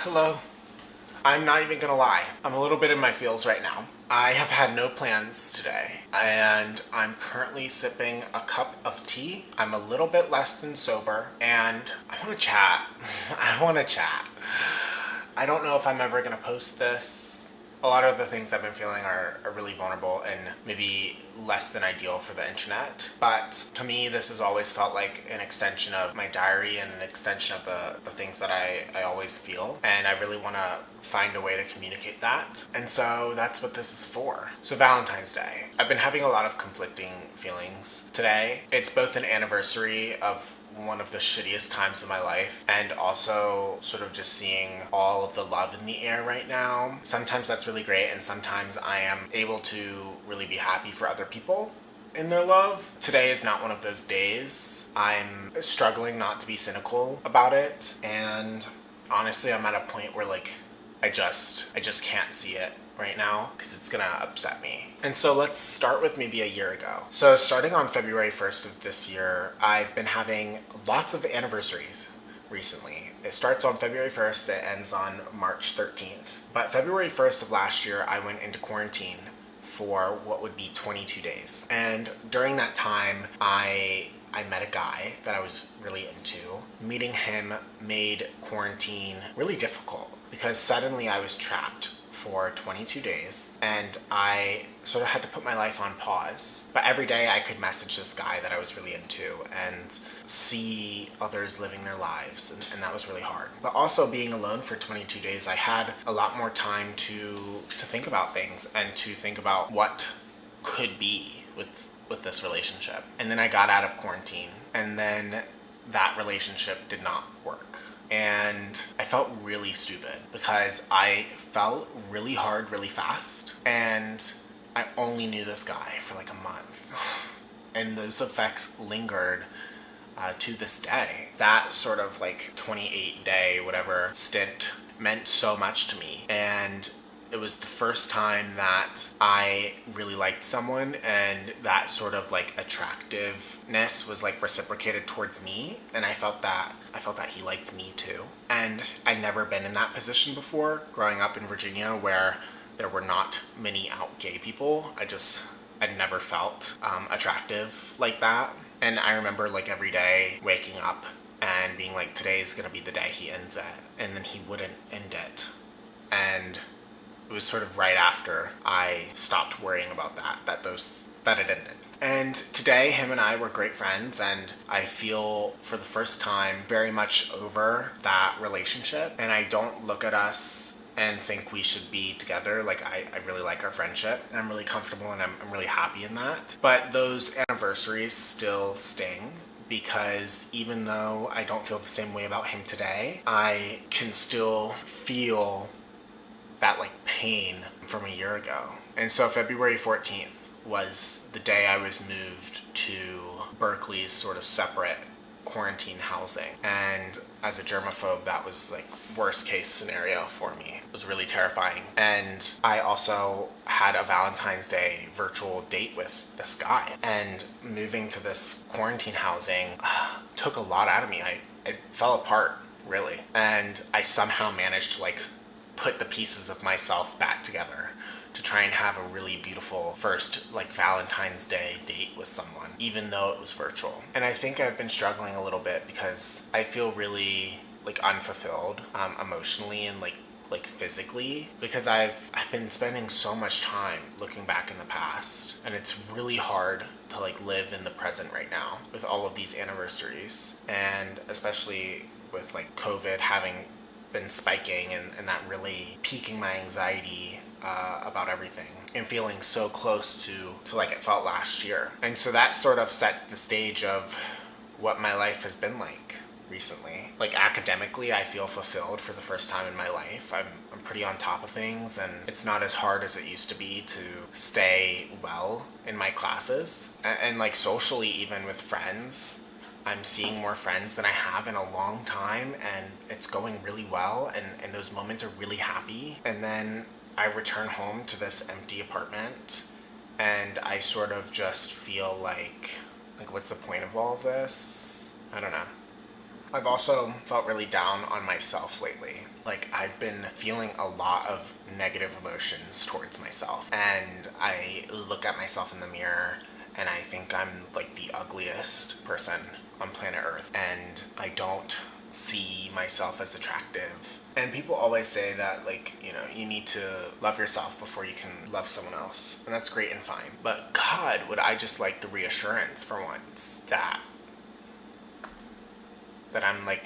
Hello. I'm not even gonna lie. I'm a little bit in my feels right now. I have had no plans today, and I'm currently sipping a cup of tea. I'm a little bit less than sober, and I wanna chat. I wanna chat. I don't know if I'm ever gonna post this. A lot of the things I've been feeling are really vulnerable and maybe less than ideal for the internet. But to me, this has always felt like an extension of my diary and an extension of the things that I always feel. And I really want to find a way to communicate that. And so that's what this is for. So Valentine's Day. I've been having a lot of conflicting feelings today. It's both an anniversary of one of the shittiest times of my life and also sort of just seeing all of the love in the air right now. Sometimes that's really great, and sometimes I am able to really be happy for other people in their love. Today is not one of those days. I'm struggling not to be cynical about it, and honestly I'm at a point where I just can't see it right now because it's gonna upset me. And so let's start with maybe a year ago. So starting on February 1st of this year, I've been having lots of anniversaries recently. It starts on February 1st, it ends on March 13th. But February 1st of last year, I went into quarantine for what would be 22 days. And during that time, I met a guy that I was really into. Meeting him made quarantine really difficult because suddenly I was trapped for 22 days and I sort of had to put my life on pause. But every day I could message this guy that I was really into and see others living their lives, and that was really hard. But also being alone for 22 days, I had a lot more time to think about things and to think about what could be with this relationship. And then I got out of quarantine, and then that relationship did not work. And I felt really stupid because I felt really hard really fast, and I only knew this guy for like a month. And those effects lingered to this day. That sort of 28-day whatever stint meant so much to me, and it was the first time that I really liked someone, and that sort of attractiveness was reciprocated towards me, and I felt that he liked me too. And I'd never been in that position before, growing up in Virginia where there were not many out gay people. I'd never felt attractive like that. And I remember every day waking up and being like, today's gonna be the day he ends it, and then he wouldn't end it. And it was sort of right after I stopped worrying about that it ended. And today, him and I were great friends, and I feel for the first time very much over that relationship. And I don't look at us and think we should be together. I really like our friendship, and I'm really comfortable, and I'm really happy in that. But those anniversaries still sting, because even though I don't feel the same way about him today, I can still feel that pain from a year ago. And so February 14th was the day I was moved to Berkeley's sort of separate quarantine housing. And as a germaphobe, that was worst case scenario for me. It was really terrifying. And I also had a Valentine's Day virtual date with this guy. And moving to this quarantine housing took a lot out of me. I fell apart, really. And I somehow managed to put the pieces of myself back together to try and have a really beautiful first Valentine's Day date with someone, even though it was virtual. And I think I've been struggling a little bit because I feel really unfulfilled emotionally and physically, because I've been spending so much time looking back in the past, and it's really hard to live in the present right now with all of these anniversaries, and especially with COVID having been spiking and that really piquing my anxiety about everything, and feeling so close to it felt last year. And so that sort of sets the stage of what my life has been like recently. Academically, I feel fulfilled for the first time in my life. I'm pretty on top of things, and it's not as hard as it used to be to stay well in my classes. And socially, even with friends, I'm seeing more friends than I have in a long time, and it's going really well, and those moments are really happy. And then I return home to this empty apartment, and I sort of just feel like what's the point of all of this? I don't know. I've also felt really down on myself lately. Like, I've been feeling a lot of negative emotions towards myself. And I look at myself in the mirror and I think I'm like the ugliest person on planet Earth. And I don't see myself as attractive. And people always say that, like, you know, you need to love yourself before you can love someone else. And that's great and fine. But God, would I just like the reassurance for once that I'm like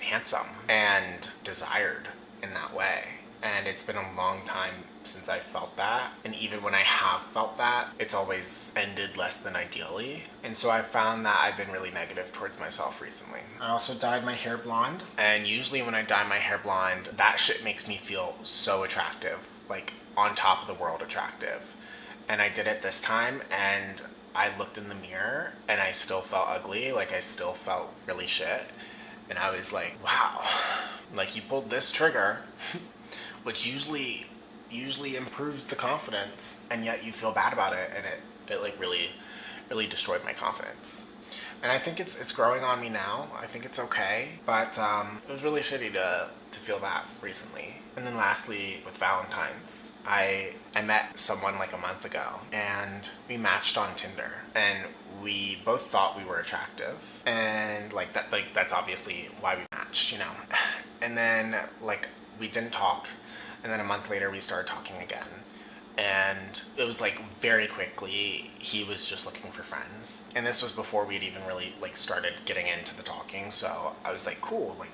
handsome and desired in that way. And it's been a long time since I felt that. And even when I have felt that, it's always ended less than ideally. And so I found that I've been really negative towards myself recently. I also dyed my hair blonde. And usually when I dye my hair blonde, that shit makes me feel so attractive. Like, on top of the world attractive. And I did it this time, and I looked in the mirror and I still felt ugly. Like, I still felt really shit. And I was like, wow, like, you pulled this trigger, which usually improves the confidence, and yet you feel bad about it, and it like really destroyed my confidence. And I think it's growing on me now. I think it's okay, but it was really shitty to feel that recently. And then lastly, with Valentines, I met someone like a month ago, and we matched on Tinder, and we both thought we were attractive, and that's obviously why we matched, you know. And then, like, we didn't talk, and then a month later we started talking again. And it was like very quickly he was just looking for friends. And this was before we'd even really like started getting into the talking. So I was like, cool, like,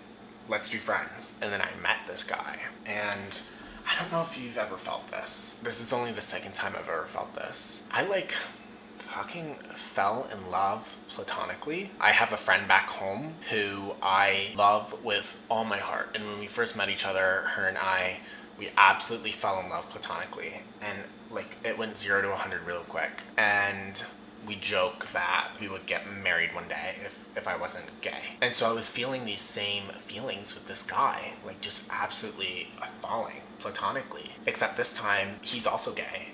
let's do friends. And then I met this guy. And I don't know if you've ever felt this. This is only the second time I've ever felt this. I like fucking fell in love platonically. I have a friend back home who I love with all my heart. And when we first met each other, her and I, we absolutely fell in love platonically, and like it went 0 to 100 real quick. And we joke that we would get married one day if I wasn't gay. And so I was feeling these same feelings with this guy, like just absolutely falling platonically. Except this time he's also gay,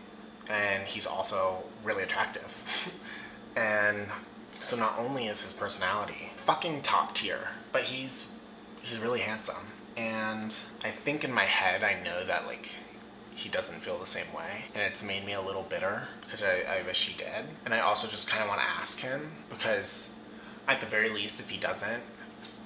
and he's also really attractive. And so not only is his personality fucking top tier, but he's really handsome. And I think in my head, I know that, like, he doesn't feel the same way. And it's made me a little bitter because I wish he did. And I also just kind of want to ask him because at the very least, if he doesn't,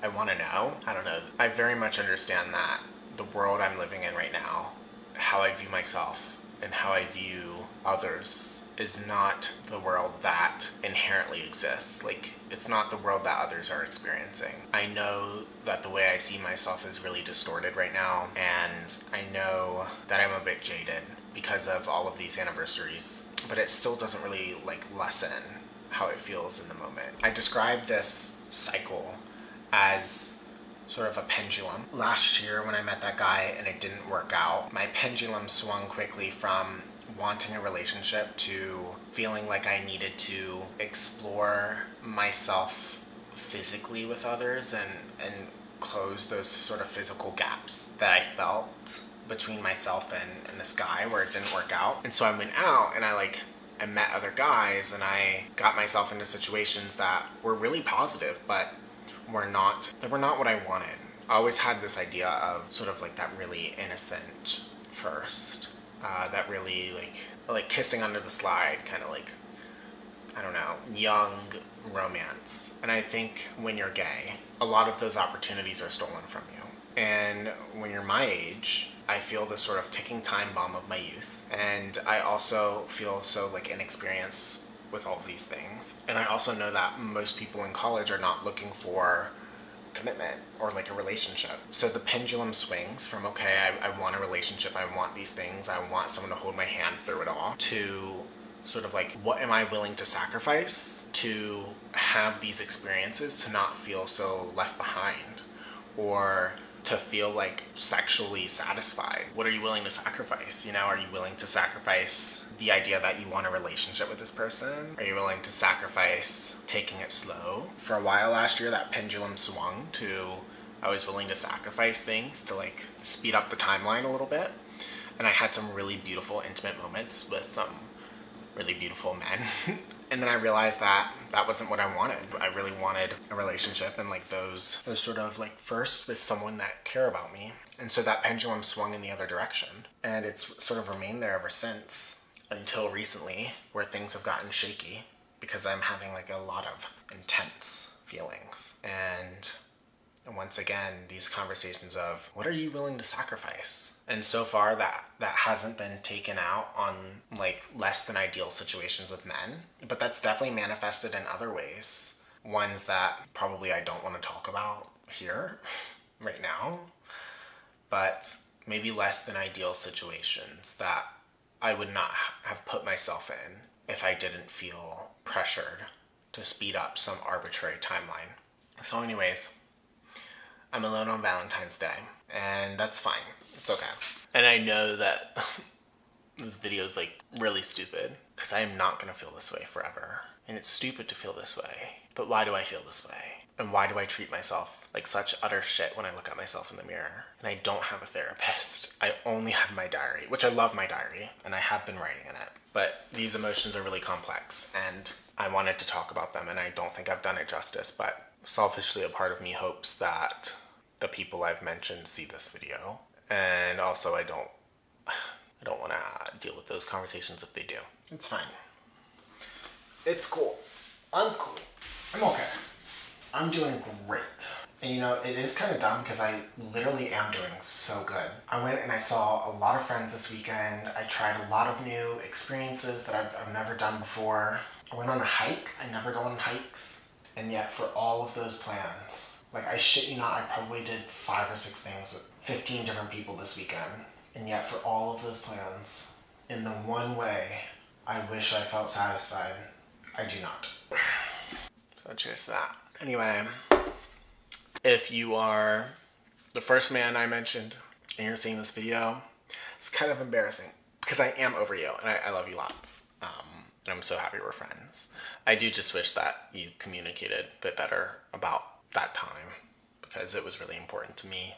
I want to know. I don't know. I very much understand that the world I'm living in right now, how I view myself and how I view others, is not the world that inherently exists. Like, it's not the world that others are experiencing. I know that the way I see myself is really distorted right now, and I know that I'm a bit jaded because of all of these anniversaries, but it still doesn't really, like, lessen how it feels in the moment. I describe this cycle as sort of a pendulum. Last year when I met that guy and it didn't work out, my pendulum swung quickly from wanting a relationship to feeling like I needed to explore myself physically with others and close those sort of physical gaps that I felt between myself and this guy where it didn't work out. And so I went out and I met other guys, and I got myself into situations that were really positive, but were not what I wanted. I always had this idea of sort of like that really innocent first, that really like kissing under the slide, kind of like, I don't know, young romance. And I think when you're gay, a lot of those opportunities are stolen from you. And when you're my age, I feel this sort of ticking time bomb of my youth. And I also feel so like inexperienced with all of these things. And I also know that most people in college are not looking for commitment or like a relationship. So the pendulum swings from, okay, I want a relationship, I want these things, I want someone to hold my hand through it all, to sort of like, what am I willing to sacrifice to have these experiences, to not feel so left behind, or to feel like sexually satisfied? What are you willing to sacrifice? You know, are you willing to sacrifice the idea that you want a relationship with this person? Are you willing to sacrifice taking it slow? For a while last year, that pendulum swung to, I was willing to sacrifice things to like speed up the timeline a little bit. And I had some really beautiful intimate moments with some really beautiful men. And then I realized that that wasn't what I wanted. I really wanted a relationship and like those sort of like first with someone that care about me. And so that pendulum swung in the other direction. And it's sort of remained there ever since until recently where things have gotten shaky because I'm having like a lot of intense feelings. And once again, these conversations of what are you willing to sacrifice? And so far that hasn't been taken out on like less than ideal situations with men, but that's definitely manifested in other ways. Ones that probably I don't want to talk about here right now, but maybe less than ideal situations that I would not have put myself in if I didn't feel pressured to speed up some arbitrary timeline. So anyways, I'm alone on Valentine's Day, and that's fine. It's okay. And I know that this video is like really stupid because I am not going to feel this way forever. And it's stupid to feel this way. But why do I feel this way? And why do I treat myself like such utter shit when I look at myself in the mirror? And I don't have a therapist. I only have my diary, which I love my diary, and I have been writing in it. But these emotions are really complex, and I wanted to talk about them, and I don't think I've done it justice, but selfishly a part of me hopes that the people I've mentioned see this video. And also I don't want to deal with those conversations if they do. It's fine. It's cool. I'm cool. I'm okay. I'm doing great. And you know, it is kind of dumb because I literally am doing so good. I went and I saw a lot of friends this weekend. I tried a lot of new experiences that I've never done before. I went on a hike. I never go on hikes. And yet for all of those plans, like I shit you not, I probably did 5 or 6 things with 15 different people this weekend. And yet for all of those plans, in the one way I wish I felt satisfied, I do not. So cheers to that. Anyway, if you are the first man I mentioned and you're seeing this video, it's kind of embarrassing because I am over you and I love you lots. And I'm so happy we're friends. I do just wish that you communicated a bit better about that time because it was really important to me,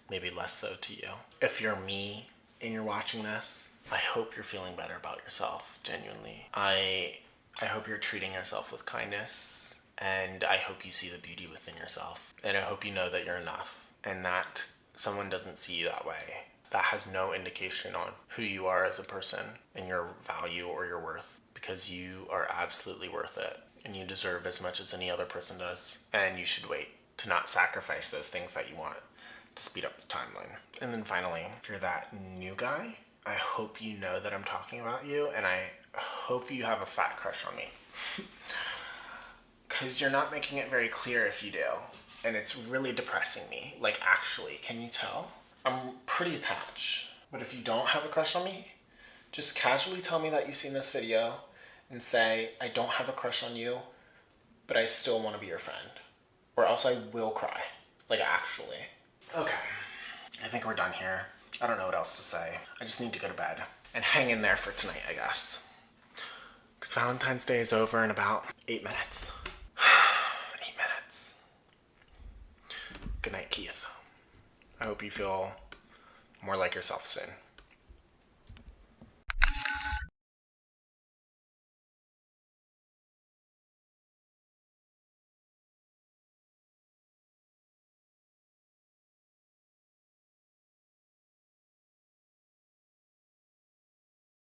maybe less so to you. If you're me and you're watching this, I hope you're feeling better about yourself, genuinely. I hope you're treating yourself with kindness, and I hope you see the beauty within yourself, and I hope you know that you're enough and that someone doesn't see you that way. That has no indication on who you are as a person and your value or your worth, because you are absolutely worth it and you deserve as much as any other person does, and you should wait to not sacrifice those things that you want to speed up the timeline. And then finally, if you're that new guy, I hope you know that I'm talking about you, and I hope you have a fat crush on me. Because you're not making it very clear if you do, and it's really depressing me. Like, actually, can you tell? I'm pretty attached, but if you don't have a crush on me, just casually tell me that you've seen this video and say, I don't have a crush on you, but I still want to be your friend. Or else I will cry. Like, actually. Okay. I think we're done here. I don't know what else to say. I just need to go to bed. And hang in there for tonight, I guess. Because Valentine's Day is over in about 8 minutes. 8 minutes. Good night, Keith. I hope you feel more like yourself soon.